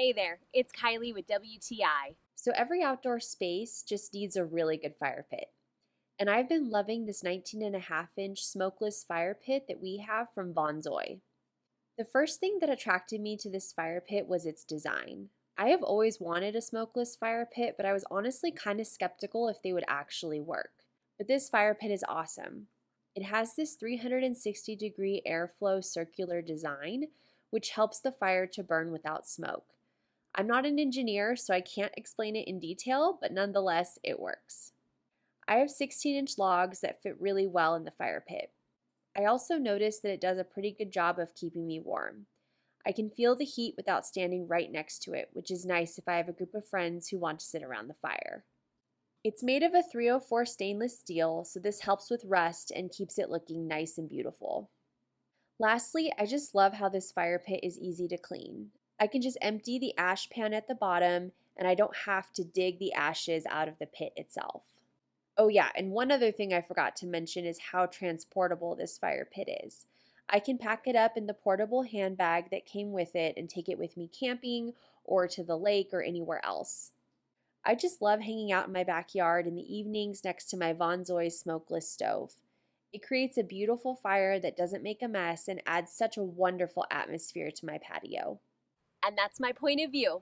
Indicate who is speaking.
Speaker 1: Hey there, it's Kylie with WTI.
Speaker 2: So every outdoor space just needs a really good fire pit. And I've been loving this 19.5-inch smokeless fire pit that we have from VONZOY. The first thing that attracted me to this fire pit was its design. I have always wanted a smokeless fire pit, but I was honestly kind of skeptical if they would actually work. But this fire pit is awesome. It has this 360-degree airflow circular design, which helps the fire to burn without smoke. I'm not an engineer, so I can't explain it in detail, but nonetheless, it works. I have 16-inch logs that fit really well in the fire pit. I also noticed that it does a pretty good job of keeping me warm. I can feel the heat without standing right next to it, which is nice if I have a group of friends who want to sit around the fire. It's made of a 304 stainless steel, so this helps with rust and keeps it looking nice and beautiful. Lastly, I just love how this fire pit is easy to clean. I can just empty the ash pan at the bottom, and I don't have to dig the ashes out of the pit itself. Oh yeah, and one other thing I forgot to mention is how transportable this fire pit is. I can pack it up in the portable handbag that came with it and take it with me camping or to the lake or anywhere else. I just love hanging out in my backyard in the evenings next to my VONZOY smokeless stove. It creates a beautiful fire that doesn't make a mess and adds such a wonderful atmosphere to my patio.
Speaker 1: And that's my point of view.